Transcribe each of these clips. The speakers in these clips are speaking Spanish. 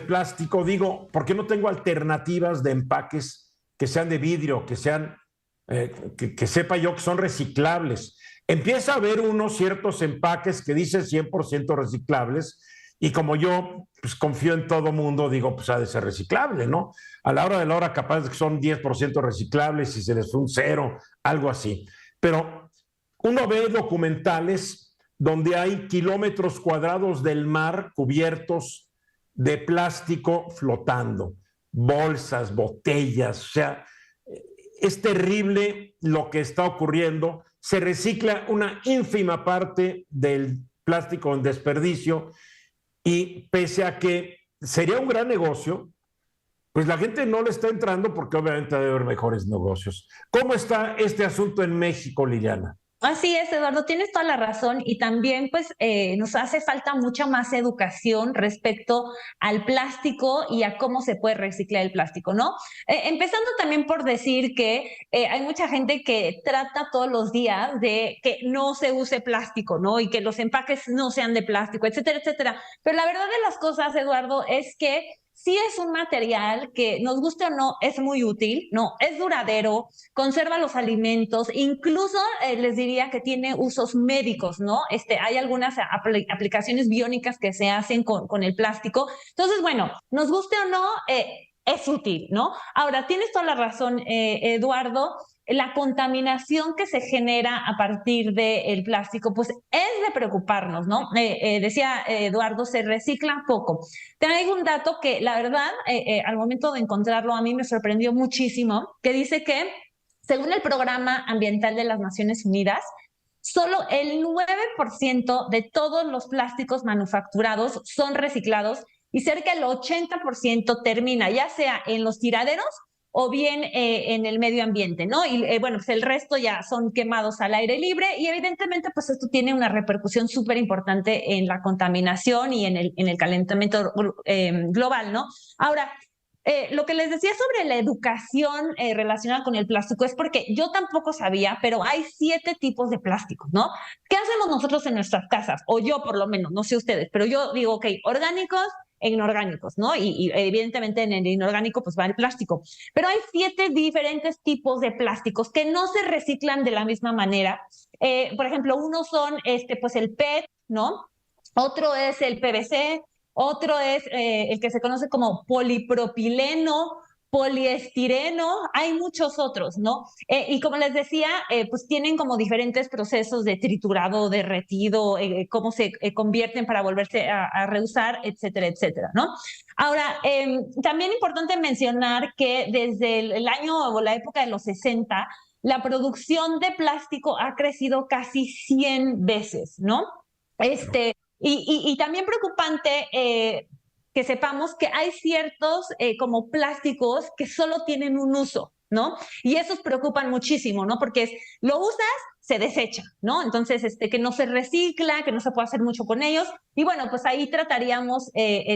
plástico, digo, ¿por qué no tengo alternativas de empaques que sean de vidrio, que sean, que sepa yo que son reciclables? Empieza a haber unos ciertos empaques que dicen 100% reciclables y como yo pues, confío en todo mundo, digo, pues ha de ser reciclable, ¿no? A la hora de la hora capaz de que son 10% reciclables y se les fue un cero, algo así. Pero uno ve documentales donde hay kilómetros cuadrados del mar cubiertos de plástico flotando, bolsas, botellas, o sea, es terrible lo que está ocurriendo. Se recicla una ínfima parte del plástico en desperdicio y pese a que sería un gran negocio, pues la gente no le está entrando porque obviamente debe haber mejores negocios. ¿Cómo está este asunto en México, Liliana? Así es, Eduardo, tienes toda la razón y también pues nos hace falta mucha más educación respecto al plástico y a cómo se puede reciclar el plástico, ¿no? Empezando también por decir que hay mucha gente que trata todos los días de que no se use plástico, ¿no? Y que los empaques no sean de plástico, etcétera, etcétera. Pero la verdad de las cosas, Eduardo, es que sí es un material que, nos guste o no, es muy útil, ¿no? Es duradero, conserva los alimentos, incluso les diría que tiene usos médicos, ¿no? Hay algunas aplicaciones biónicas que se hacen con el plástico. Entonces, bueno, nos guste o no, es útil, ¿no? Ahora, tienes toda la razón, Eduardo. La contaminación que se genera a partir del plástico, pues es de preocuparnos, ¿no? Decía Eduardo, se recicla poco. Traigo un dato que la verdad, al momento de encontrarlo, a mí me sorprendió muchísimo, que dice que según el Programa Ambiental de las Naciones Unidas, solo el 9% de todos los plásticos manufacturados son reciclados y cerca del 80% termina ya sea en los tiraderos o bien en el medio ambiente, ¿no? Y bueno, pues el resto ya son quemados al aire libre y evidentemente pues esto tiene una repercusión súper importante en la contaminación y en el calentamiento global, ¿no? Ahora, lo que les decía sobre la educación relacionada con el plástico es porque yo tampoco sabía, pero hay 7 tipos de plásticos, ¿no? ¿Qué hacemos nosotros en nuestras casas? O yo por lo menos, no sé ustedes, pero yo digo, ok, orgánicos e inorgánicos, ¿no? Y evidentemente en el inorgánico pues va el plástico. Pero hay 7 diferentes tipos de plásticos que no se reciclan de la misma manera. Por ejemplo, uno son pues el PET, ¿no? Otro es el PVC, otro es el que se conoce como polipropileno, poliestireno, hay muchos otros, ¿no? Y como les decía, pues tienen como diferentes procesos de triturado, derretido, cómo se convierten para volverse a reusar, etcétera, etcétera, ¿no? Ahora, también importante mencionar que desde el año o la época de los 60, la producción de plástico ha crecido casi 100 veces, ¿no? Y también preocupante que sepamos que hay ciertos como plásticos que solo tienen un uso, ¿no? Y esos preocupan muchísimo, ¿no? Porque lo usas, se desecha, ¿no? Entonces, que no se recicla, que no se puede hacer mucho con ellos. Y bueno, pues ahí trataríamos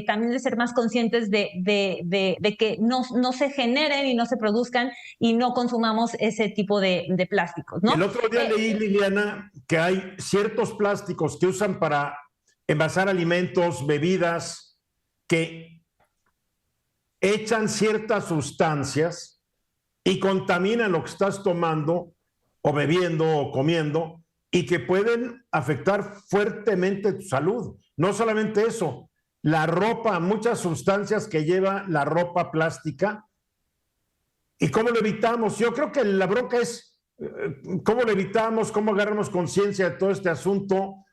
también de ser más conscientes de que no se generen y no se produzcan y no consumamos ese tipo de plásticos, ¿no? El otro día leí, Liliana, que hay ciertos plásticos que usan para envasar alimentos, bebidas, que echan ciertas sustancias y contaminan lo que estás tomando o bebiendo o comiendo y que pueden afectar fuertemente tu salud. No solamente eso, la ropa, muchas sustancias que lleva la ropa plástica. ¿Y cómo lo evitamos? Yo creo que la bronca es cómo lo evitamos, cómo agarramos conciencia de todo este asunto.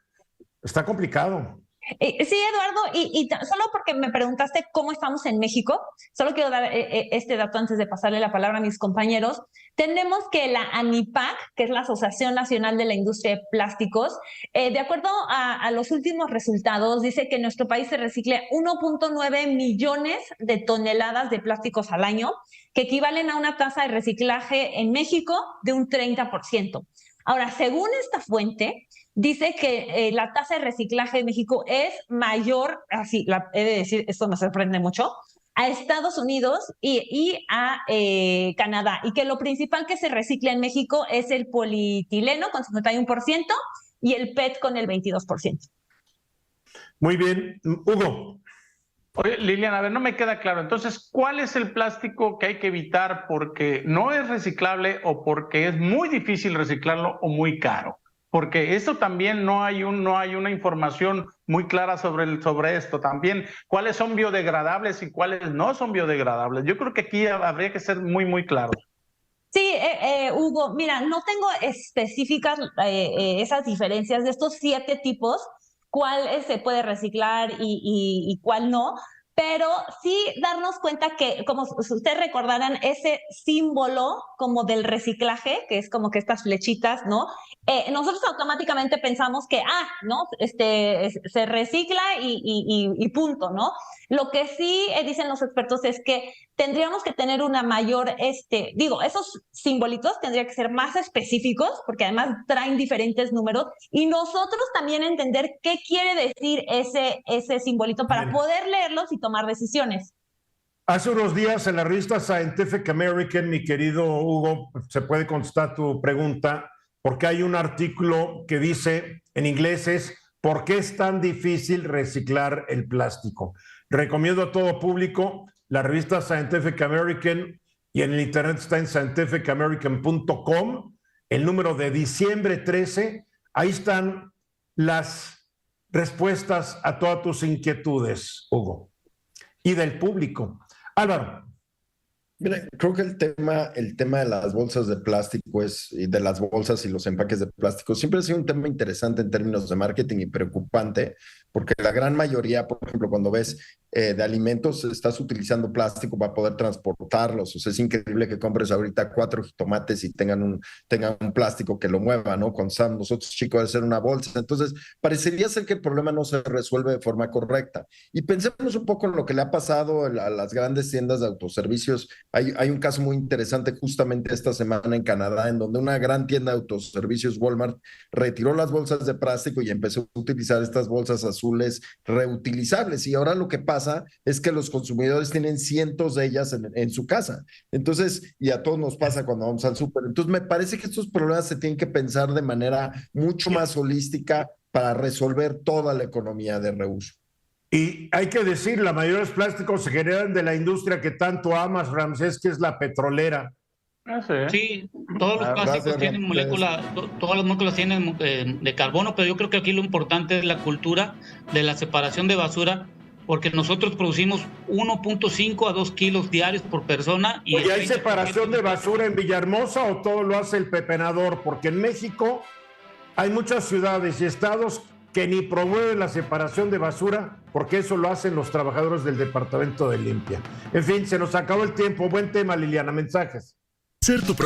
Está complicado. Sí, Eduardo, solo porque me preguntaste cómo estamos en México, solo quiero dar este dato antes de pasarle la palabra a mis compañeros. Tenemos que la ANIPAC, que es la Asociación Nacional de la Industria de Plásticos, de acuerdo a los últimos resultados, dice que en nuestro país se recicle 1.9 millones de toneladas de plásticos al año, que equivalen a una tasa de reciclaje en México de un 30%. Ahora, según esta fuente, dice que la tasa de reciclaje de México es mayor, así, he de decir, esto me sorprende mucho, a Estados Unidos y a Canadá, y que lo principal que se recicla en México es el polietileno con 51% y el PET con el 22%. Muy bien. Hugo. Oye, Liliana, a ver, no me queda claro. Entonces, ¿cuál es el plástico que hay que evitar porque no es reciclable o porque es muy difícil reciclarlo o muy caro? Porque eso también no hay una información muy clara sobre esto. También, ¿cuáles son biodegradables y cuáles no son biodegradables? Yo creo que aquí habría que ser muy, muy claros. Sí, Hugo, mira, no tengo específicas esas diferencias de estos 7 tipos, cuál se puede reciclar y cuál no, pero sí darnos cuenta que, como si ustedes recordaran, ese símbolo como del reciclaje, que es como que estas flechitas, ¿no? Nosotros automáticamente pensamos que, ¿no? Se recicla y punto, ¿no? Lo que sí dicen los expertos es que tendríamos que tener una mayor, esos simbolitos tendrían que ser más específicos, porque además traen diferentes números, y nosotros también entender qué quiere decir ese simbolito para poder leerlos y tomar decisiones. Hace unos días en la revista Scientific American, mi querido Hugo, se puede contestar tu pregunta, porque hay un artículo que dice, en inglés es, ¿por qué es tan difícil reciclar el plástico? Recomiendo a todo público la revista Scientific American y en el internet está en scientificamerican.com, el número de diciembre 13, ahí están las respuestas a todas tus inquietudes, Hugo, y del público. Álvaro. Mira, creo que el tema de las bolsas de plástico y de las bolsas y los empaques de plástico siempre ha sido un tema interesante en términos de marketing y preocupante, porque la gran mayoría, por ejemplo, cuando ves de alimentos, estás utilizando plástico para poder transportarlos. O sea, es increíble que compres ahorita 4 jitomates y tengan un plástico que lo mueva, ¿no? Cuando estábamos nosotros chicos de hacer una bolsa. Entonces, parecería ser que el problema no se resuelve de forma correcta. Y pensemos un poco en lo que le ha pasado a las grandes tiendas de autoservicios. Hay un caso muy interesante justamente esta semana en Canadá, en donde una gran tienda de autoservicios, Walmart, retiró las bolsas de plástico y empezó a utilizar estas bolsas azules reutilizables. Y ahora lo que pasa es que los consumidores tienen cientos de ellas en su casa. Entonces, y a todos nos pasa cuando vamos al súper. Entonces, me parece que estos problemas se tienen que pensar de manera mucho más holística para resolver toda la economía de reuso. Y hay que decir, la mayoría de los plásticos se generan de la industria que tanto amas, Ramsés, que es la petrolera. Sí, todos los plásticos tienen todas las moléculas tienen de carbono, pero yo creo que aquí lo importante es la cultura de la separación de basura, porque nosotros producimos 1.5 a 2 kilos diarios por persona. ¿Y hay separación de basura en Villahermosa o todo lo hace el pepenador? Porque en México hay muchas ciudades y estados que ni promueven la separación de basura, porque eso lo hacen los trabajadores del Departamento de Limpia. En fin, se nos acabó el tiempo. Buen tema, Liliana. Mensajes.